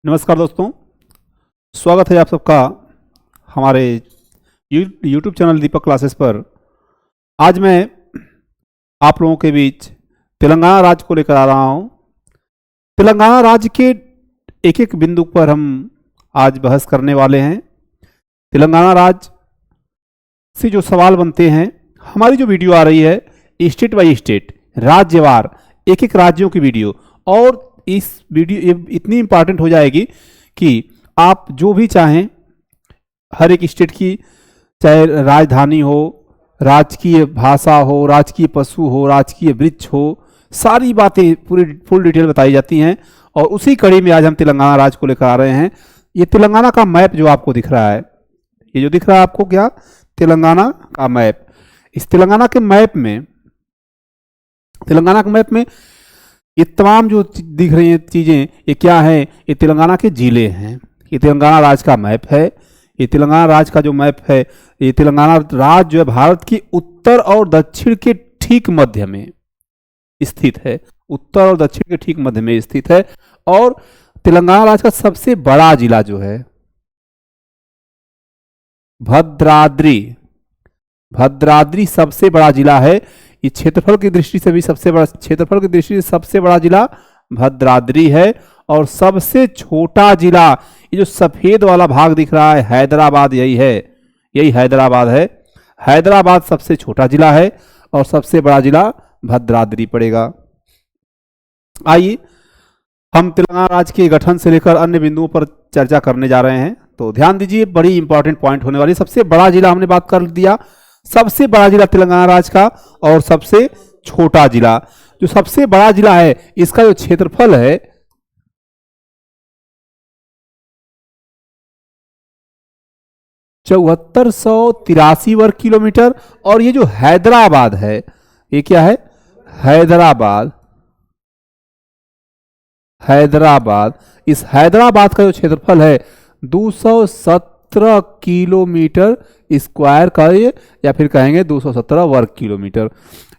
नमस्कार दोस्तों, स्वागत है आप सबका हमारे यूट्यूब चैनल दीपक क्लासेस पर। आज मैं आप लोगों के बीच तेलंगाना राज्य को लेकर आ रहा हूं। तेलंगाना राज्य के एक एक बिंदु पर हम आज बहस करने वाले हैं। तेलंगाना राज्य से जो सवाल बनते हैं, हमारी जो वीडियो आ रही है स्टेट बाय स्टेट, राज्यवार एक एक राज्यों की वीडियो, और इस वीडियो ये इतनी इंपॉर्टेंट हो जाएगी कि आप जो भी चाहें हर एक स्टेट की, चाहे राजधानी हो, राजकीय भाषा हो, राजकीय पशु हो, राजकीय वृक्ष हो, सारी बातें पूरी फुल डिटेल बताई जाती हैं। और उसी कड़ी में आज हम तेलंगाना राज्य को लेकर आ रहे हैं। ये तेलंगाना का मैप जो आपको दिख रहा है, ये जो दिख रहा है आपको, क्या तेलंगाना का मैप। इस तेलंगाना के मैप में ये तमाम जो दिख रही हैं चीज़ें, ये क्या है? ये तेलंगाना के जिले हैं। ये तेलंगाना राज्य का मैप है। ये तेलंगाना राज्य का जो मैप है, ये तेलंगाना राज्य जो है भारत की उत्तर और दक्षिण के ठीक मध्य में स्थित है। उत्तर और दक्षिण के ठीक मध्य में स्थित है। और तेलंगाना राज्य का सबसे बड़ा जिला जो है भद्राद्री सबसे बड़ा जिला है। ये क्षेत्रफल की दृष्टि से भी सबसे बड़ा जिला भद्राद्री है। और सबसे छोटा जिला, ये जो सफेद वाला भाग दिख रहा है हैदराबाद, यही हैदराबाद है। हैदराबाद सबसे छोटा जिला है और सबसे बड़ा जिला भद्राद्री पड़ेगा। आइए हम तेलंगाना राज्य के गठन से लेकर अन्य बिंदुओं पर चर्चा करने जा रहे हैं। तो ध्यान दीजिए, बड़ी इंपॉर्टेंट पॉइंट होने वाली। सबसे बड़ा जिला हमने बात कर दिया, सबसे बड़ा जिला तेलंगाना राज्य का, और सबसे छोटा जिला। जो सबसे बड़ा जिला है, इसका जो क्षेत्रफल है 7483 वर्ग किलोमीटर। और ये जो हैदराबाद है, ये क्या है? हैदराबाद। इस हैदराबाद का जो क्षेत्रफल है 217 किलोमीटर स्क्वायर का, ये या फिर कहेंगे 217 वर्ग किलोमीटर।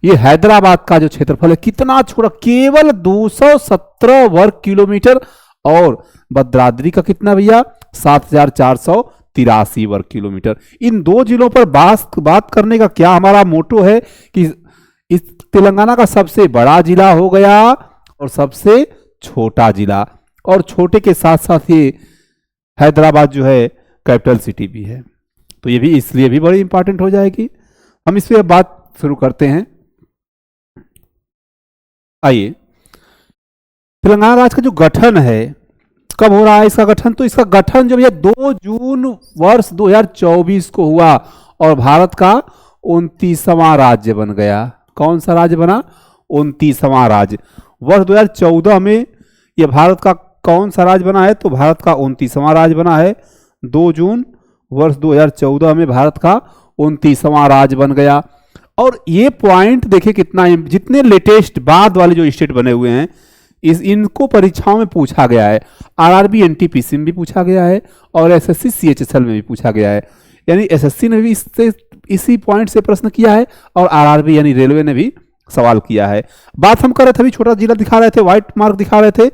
ये हैदराबाद का जो क्षेत्रफल है कितना छोटा, केवल 217 वर्ग किलोमीटर। और भद्राद्री का कितना भैया? 7483 वर्ग किलोमीटर। इन दो जिलों पर बात करने का क्या हमारा मोटो है कि इस तेलंगाना का सबसे बड़ा जिला हो गया और सबसे छोटा जिला, और छोटे के साथ साथ ये हैदराबाद जो है कैपिटल सिटी भी है। तो ये भी इसलिए भी बड़ी इंपॉर्टेंट हो जाएगी। हम इस पर बात शुरू करते हैं। आइए, तेलंगाना राज्य का जो गठन है, कब हो रहा है इसका गठन? तो इसका गठन जो है 2 जून वर्ष 2024 को हुआ और भारत का 29वां राज्य बन गया। कौन सा राज्य बना? 29वां राज्य। वर्ष 2014 में यह भारत का कौन सा राज्य बना है? तो भारत का 29वां राज्य बना है। 2 जून वर्ष 2014 में भारत का 29वां राज्य बन गया। और ये पॉइंट देखिए कितना, जितने लेटेस्ट बाद वाले जो स्टेट बने हुए हैं, इनको परीक्षाओं में पूछा गया है। आरआरबी एनटीपीसी में भी पूछा गया है और एसएससी सीएचएसएल में भी पूछा गया है। यानी एसएससी ने भी इसी पॉइंट से प्रश्न किया है और आरआरबी यानी रेलवे ने भी सवाल किया है। बात हम कर रहे थे, अभी छोटा जिला दिखा रहे थे, व्हाइट मार्क दिखा रहे थे,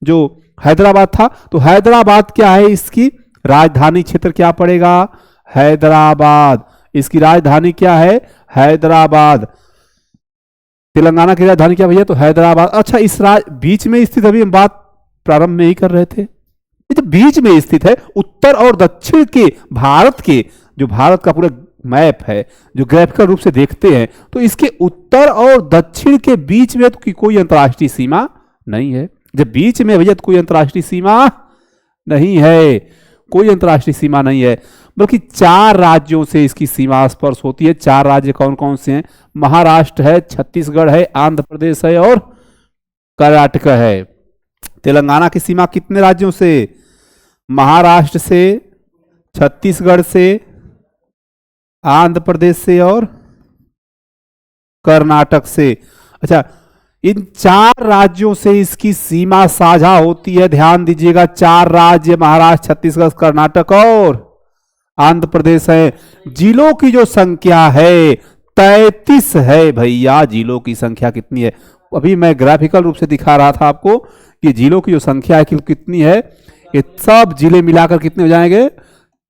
जो हैदराबाद था। तो हैदराबाद क्या है? इसकी राजधानी क्षेत्र क्या पड़ेगा? हैदराबाद। इसकी राजधानी क्या है? हैदराबाद। तेलंगाना की राजधानी क्या भैया? तो हैदराबाद। अच्छा, इस बीच में स्थित, अभी हम बात प्रारंभ में ही कर रहे थे, ये जो बीच में स्थित है, उत्तर और दक्षिण के भारत के, जो भारत का पूरा मैप है, जो ग्राफिकल रूप से देखते हैं, तो इसके उत्तर और दक्षिण के बीच में तो कोई अंतर्राष्ट्रीय सीमा नहीं है। जब बीच में भैया तो कोई अंतर्राष्ट्रीय सीमा नहीं है, कोई अंतर्राष्ट्रीय सीमा नहीं है, बल्कि 4 राज्यों से इसकी सीमा स्पर्श होती है। 4 राज्य कौन कौन से हैं? महाराष्ट्र है, छत्तीसगढ़ है, आंध्र प्रदेश है और कर्नाटक है। तेलंगाना की सीमा कितने राज्यों से? महाराष्ट्र से, छत्तीसगढ़ से, आंध्र प्रदेश से और कर्नाटक से। अच्छा, इन 4 राज्यों से इसकी सीमा साझा होती है। ध्यान दीजिएगा, 4 राज्य महाराष्ट्र, छत्तीसगढ़, कर्नाटक और आंध्र प्रदेश है। जिलों की जो संख्या है 33 है भैया। जिलों की संख्या कितनी है? अभी मैं ग्राफिकल रूप से दिखा रहा था आपको कि जिलों की जो संख्या है कितनी है। ये सब जिले मिलाकर कितने हो जाएंगे?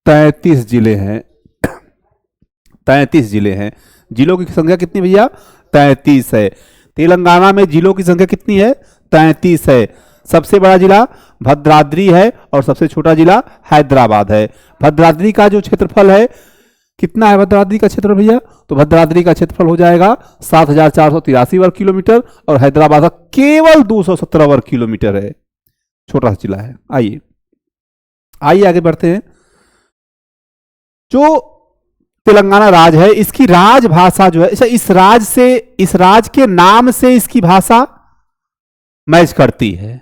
33 जिले हैं। 33 जिले हैं। जिलों की संख्या कितनी भैया? 33 है। तेलंगाना में जिलों की संख्या कितनी है? 33 है। सबसे बड़ा जिला भद्राद्री है और सबसे छोटा जिला हैदराबाद है। भद्राद्री का जो क्षेत्रफल है कितना है? भद्राद्री का क्षेत्रफल भैया, तो भद्राद्री का क्षेत्रफल हो जाएगा 7,483 वर्ग किलोमीटर और हैदराबाद का केवल 217 वर्ग किलोमीटर है। छोटा सा जिला है। आइए आइए आगे बढ़ते हैं। जो तेलंगाना राज्य है इसकी राजभाषा जो है, इस राज्य के नाम से इसकी भाषा मैच करती है।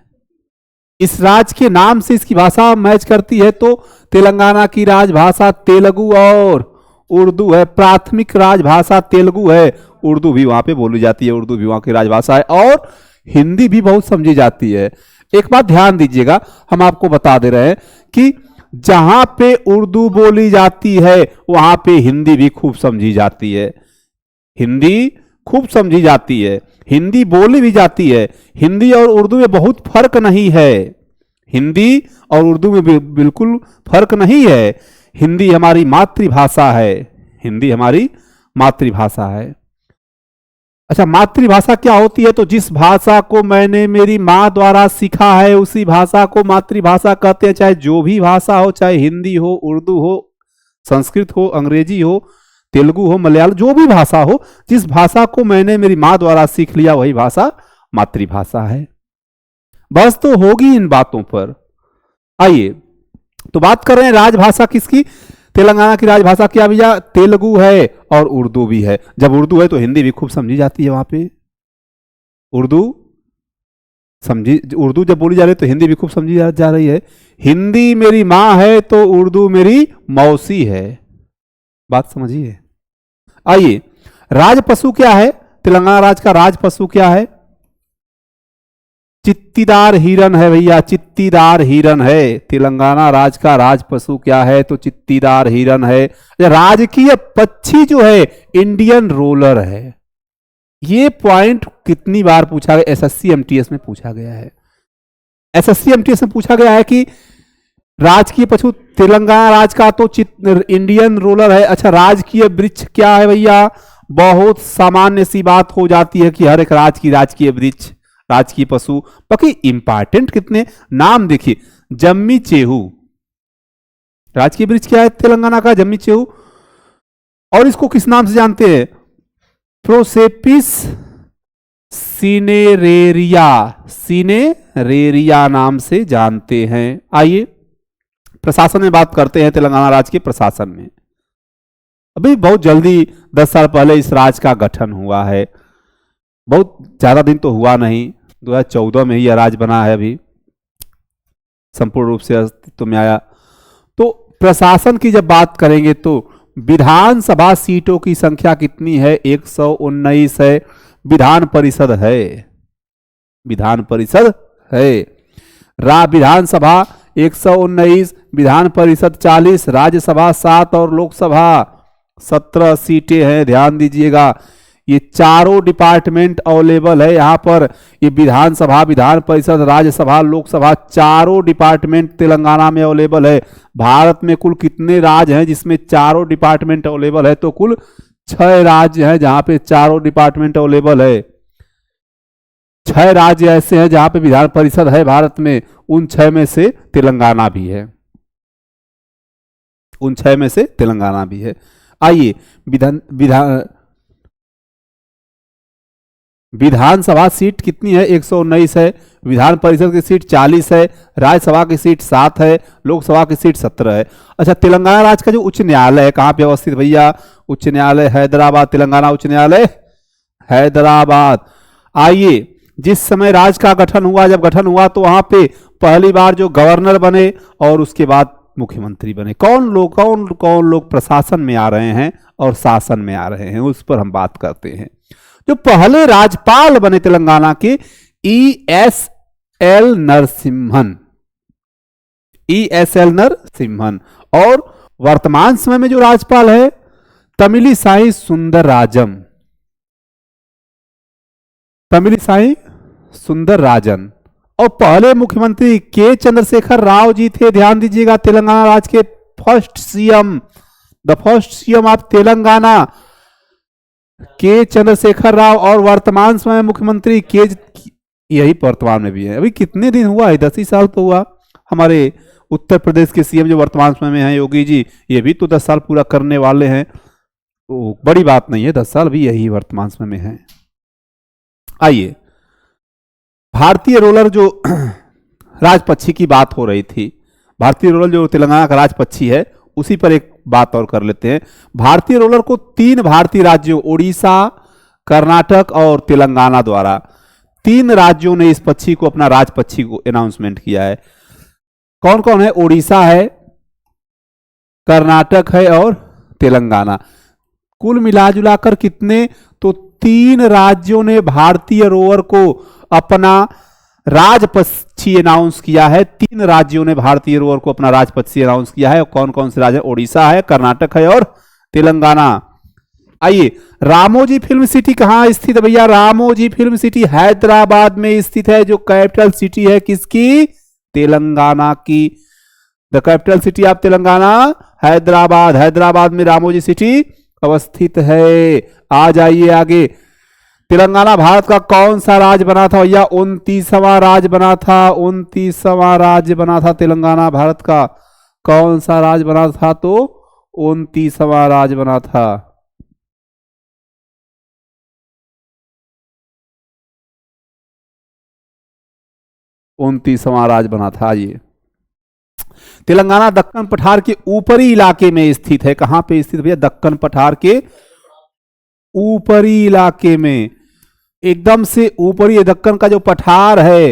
इस राज्य के नाम से इसकी भाषा मैच करती है। तो तेलंगाना की राजभाषा तेलुगु और उर्दू है। प्राथमिक राजभाषा तेलुगु है, उर्दू भी वहां पे बोली जाती है, उर्दू भी वहां की राजभाषा है और हिंदी भी बहुत समझी जाती है। एक बात ध्यान दीजिएगा, हम आपको बता दे रहे हैं कि जहां पे उर्दू बोली जाती है वहां पे हिंदी भी खूब समझी जाती है। हिंदी खूब समझी जाती है, हिंदी बोली भी जाती है। हिंदी और उर्दू में बहुत फर्क नहीं है। हिंदी और उर्दू में बिल्कुल फर्क नहीं है। हिंदी हमारी मातृभाषा है। हिंदी हमारी मातृभाषा है। अच्छा, मातृभाषा क्या होती है? तो जिस भाषा को मैंने मेरी मां द्वारा सीखा है उसी भाषा को मातृभाषा कहते हैं। चाहे जो भी भाषा हो, चाहे हिंदी हो, उर्दू हो, संस्कृत हो, अंग्रेजी हो, तेलुगु हो, मलयालम, जो भी भाषा हो, जिस भाषा को मैंने मेरी मां द्वारा सीख लिया वही भाषा मातृभाषा है। बस तो होगी इन बातों पर। आइए तो बात कर रहे हैं राजभाषा किसकी? तेलंगाना की राजभाषा क्या भैया? तेलुगु है और उर्दू भी है। जब उर्दू है तो हिंदी भी खूब समझी जाती है। वहां पे उर्दू जब बोली जा रही है तो हिंदी भी खूब समझी जा रही है। हिंदी मेरी मां है तो उर्दू मेरी मौसी है। बात समझिए। आइए, राज पशु क्या है? तेलंगाना राज्य का राज पशु क्या है? चित्तीदार हिरन है भैया, चित्तीदार हिरन है। तेलंगाना राज्य का राज पशु क्या है? तो चित्तीदार हिरन है। राजकीय पक्षी जो है इंडियन रोलर है। ये पॉइंट कितनी बार पूछा गया? एसएससी एमटीएस में पूछा गया है। एसएससी एमटीएस में पूछा गया है कि राजकीय पशु तेलंगाना राज्य का तो इंडियन रोलर है। अच्छा, राजकीय वृक्ष क्या है भैया? बहुत सामान्य सी बात हो जाती है कि हर एक राज्य की राजकीय वृक्ष, राजकीय पशु। बाकी इंपॉर्टेंट कितने नाम देखिए। जम्मी चेहू राजकीय वृक्ष क्या है तेलंगाना का? जम्मी चेहू। और इसको किस नाम से जानते हैं? प्रोसेपिस सिनेरेरिया, सिनेरेरिया नाम से जानते हैं। आइए प्रशासन में बात करते हैं। तेलंगाना राज्य के प्रशासन में अभी बहुत जल्दी 10 साल पहले इस राज्य का गठन हुआ है। बहुत ज्यादा दिन तो हुआ नहीं, 2014 में ही यह राज्य बना है, अभी संपूर्ण रूप से अस्तित्व में आया। तो प्रशासन की जब बात करेंगे तो विधानसभा सीटों की संख्या कितनी है? 119 है। विधान परिषद है, विधान परिषद है। विधानसभा 119, विधान परिषद 40, राज्यसभा 7 और लोकसभा 17 सीटें हैं। ध्यान दीजिएगा, ये चारों डिपार्टमेंट अवेलेबल है यहाँ पर। ये विधानसभा, विधान परिषद, राज्यसभा, लोकसभा, चारों डिपार्टमेंट तेलंगाना में अवेलेबल है। भारत में कुल कितने राज्य हैं जिसमें चारों डिपार्टमेंट अवेलेबल है? तो कुल 6 राज्य हैं जहां पे चारों डिपार्टमेंट अवेलेबल है। 6 राज्य ऐसे हैं जहां पे विधान परिषद है भारत में। उन 6 में से तेलंगाना भी है, उन 6 में से तेलंगाना भी है। आइए, विधानसभा सीट कितनी है? 119 है। विधान परिषद की सीट 40 है। राज्यसभा की सीट 7 है। लोकसभा की सीट 17 है। अच्छा, तेलंगाना राज्य का जो उच्च न्यायालय है कहां पे अवस्थित भैया? उच्च न्यायालय हैदराबाद। तेलंगाना उच्च न्यायालय हैदराबाद। आइए, जिस समय राज्य का गठन हुआ, जब गठन हुआ तो वहां पे पहली बार जो गवर्नर बने और उसके बाद मुख्यमंत्री बने। कौन लोग प्रशासन में आ रहे हैं और शासन में आ रहे हैं, उस पर हम बात करते हैं। जो पहले राज्यपाल बने तेलंगाना के, ESL नरसिम्हन, ESL नरसिम्हन। और वर्तमान समय में जो राज्यपाल है तमिलिसाई सुंदरराजन, तमिलिसाई सुंदरराजन। और पहले मुख्यमंत्री के चंद्रशेखर राव जी थे, ध्यान दीजिएगा, तेलंगाना राज्य के first CM, the first CM of Telangana के चंद्रशेखर राव, और वर्तमान समय मुख्यमंत्री के, यही वर्तमान में भी है। अभी कितने दिन हुआ है, 10 ही साल तो हुआ। हमारे उत्तर प्रदेश के सीएम जो वर्तमान समय में हैं योगी जी, ये भी तो 10 साल पूरा करने वाले हैं, तो बड़ी बात नहीं है, 10 साल भी यही वर्तमान समय में है। आइए, भारतीय रोलर जो राजपक्षी की बात हो रही थी, भारतीय रोलर जो तेलंगाना का राजपक्षी है, उसी पर एक बात और कर लेते हैं। भारतीय रोलर को 3 भारतीय राज्यों उड़ीसा, कर्नाटक और तेलंगाना द्वारा 3 राज्यों ने इस पक्षी को अपना राजपक्षी को अनाउंसमेंट किया है। कौन कौन है? उड़ीसा है, कर्नाटक है और तेलंगाना। कुल मिलाजुलाकर कितने? तो 3 राज्यों ने भारतीय रोवर को अपना राजपक्षी अनाउंस किया है। 3 राज्यों ने भारतीय रोवर को अपना राजपक्षी अनाउंस किया है। कौन कौन से राज्य? उड़ीसा है, कर्नाटक है और तेलंगाना। आइए, रामोजी फिल्म सिटी कहां स्थित है भैया? रामोजी फिल्म सिटी हैदराबाद में स्थित है, जो कैपिटल सिटी है किसकी? तेलंगाना की। The capital city of Telangana Hyderabad. Hyderabad में रामोजी सिटी अवस्थित है। आ जाइए आगे। तेलंगाना भारत का कौन सा राज्य बना था भैया? 29वां राज्य बना था। 29वां राज्य बना था तेलंगाना भारत का। कौन सा राज्य बना था? तो 29वां राज्य बना था। उनतीसवां राज्य बना था। ये तेलंगाना दक्कन पठार के ऊपरी इलाके में स्थित है। कहां पे स्थित भैया? दक्कन पठार के ऊपरी इलाके में, एकदम से ऊपरी। दक्कन का जो पठार है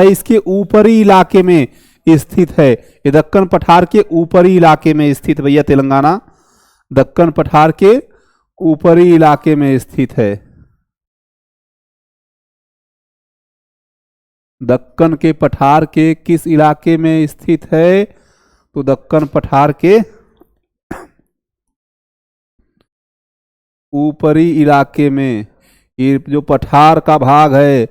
इसके ऊपरी इलाके में स्थित है। ये दक्कन पठार के ऊपरी इलाके में स्थित भैया तेलंगाना, दक्कन पठार के ऊपरी इलाके में स्थित है। दक्कन के पठार के किस इलाके में स्थित है? तो दक्कन पठार के ऊपरी इलाके में। ये जो पठार का भाग है,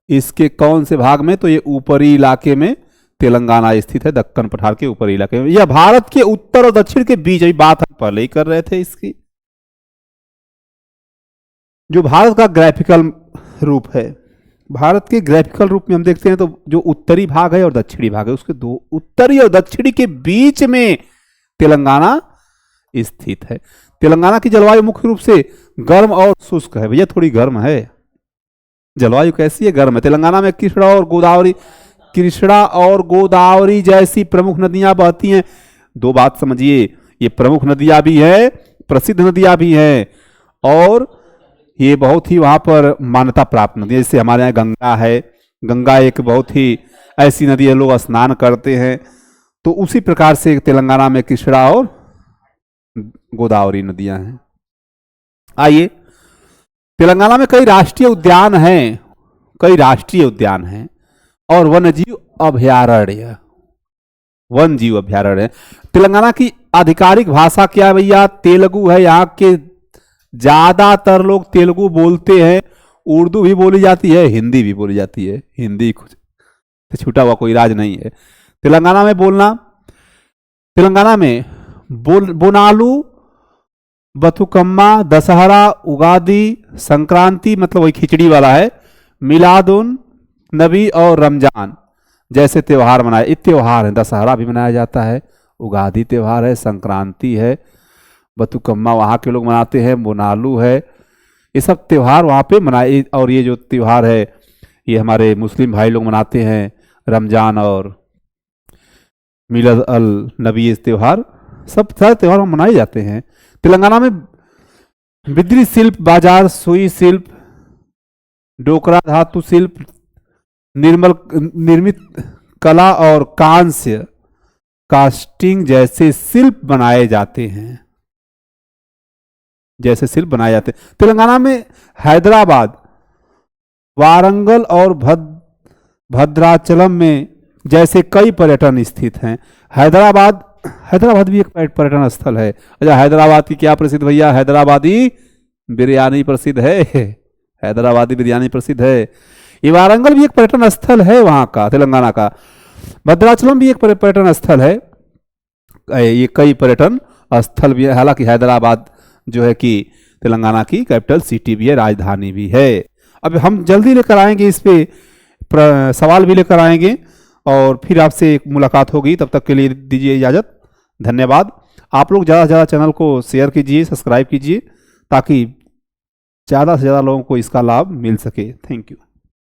इसके कौन से भाग में? तो ये ऊपरी इलाके में तेलंगाना स्थित है, दक्कन पठार के ऊपरी इलाके में। यह भारत के उत्तर और दक्षिण के बीच, अभी बात हम पहले ही कर रहे थे इसकी। जो भारत का ग्राफिकल रूप है, भारत के ग्राफिकल रूप में हम देखते हैं तो जो उत्तरी भाग है और दक्षिणी भाग है, उसके दो उत्तरी और दक्षिणी के बीच में तेलंगाना स्थित है। तेलंगाना की जलवायु मुख्य रूप से गर्म और शुष्क है। भैया थोड़ी गर्म है जलवायु। कैसी है? गर्म है। तेलंगाना में कृष्णा और गोदावरी जैसी प्रमुख नदियां बहती हैं। 2 बात समझिए, ये प्रमुख नदियां भी है, प्रसिद्ध नदियां भी हैं, और ये बहुत ही वहां पर मान्यता प्राप्त नदी है। जैसे हमारे यहाँ गंगा है, गंगा एक बहुत ही ऐसी नदी है, लोग स्नान करते हैं। तो उसी प्रकार से तेलंगाना में कृष्णा और गोदावरी नदियां हैं। आइए, तेलंगाना में कई राष्ट्रीय उद्यान हैं, और वन्यजीव अभयारण्य, तेलंगाना की आधिकारिक भाषा क्या है भैया? तेलुगु है। यहाँ के ज्यादातर लोग तेलुगु बोलते हैं। उर्दू भी बोली जाती है, हिंदी भी बोली जाती है। हिंदी कुछ छूटा हुआ कोई राज नहीं है। तेलंगाना में बोनालू, बथुकम्मा, दशहरा, उगादी, संक्रांति मतलब वही खिचड़ी वाला है, मिलादुन नबी और रमजान जैसे त्योहार मनाए। ये त्योहार है। दशहरा भी मनाया जाता है, उगादी त्योहार है, संक्रांति है, बथुकम्मा वहाँ के लोग मनाते हैं, बोनालू है, ये सब त्योहार वहाँ पे मनाए। और ये जो त्योहार है ये हमारे मुस्लिम भाई लोग मनाते हैं, रमजान और मिलाद अल नबी, ये त्योहार सब सारे त्योहार मनाए जाते हैं। तेलंगाना में बिद्री शिल्प बाजार, सुई शिल्प, डोकरा धातु शिल्प, निर्मित कला और कांस्य कास्टिंग जैसे शिल्प बनाए जाते हैं। तेलंगाना में हैदराबाद, वारंगल और भद्राचलम में जैसे कई पर्यटन स्थित हैं। हैदराबाद भी एक पर्यटन स्थल है। अच्छा, हैदराबाद की क्या प्रसिद्ध भैया? हैदराबादी बिरयानी प्रसिद्ध है। ये वारंगल भी एक पर्यटन स्थल है वहाँ का, तेलंगाना का। भद्राचलम भी एक पर्यटन स्थल है। ये कई पर्यटन स्थल भी है। हालांकि हैदराबाद जो है कि तेलंगाना की कैपिटल सिटी भी है, राजधानी भी है। अब हम जल्दी लेकर आएंगे इस पे सवाल भी लेकर आएंगे और फिर आपसे एक मुलाकात होगी। तब तक के लिए दीजिए इजाज़त, धन्यवाद। आप लोग ज़्यादा से ज़्यादा चैनल को शेयर कीजिए, सब्सक्राइब कीजिए, ताकि ज़्यादा से ज़्यादा लोगों को इसका लाभ मिल सके। Thank you.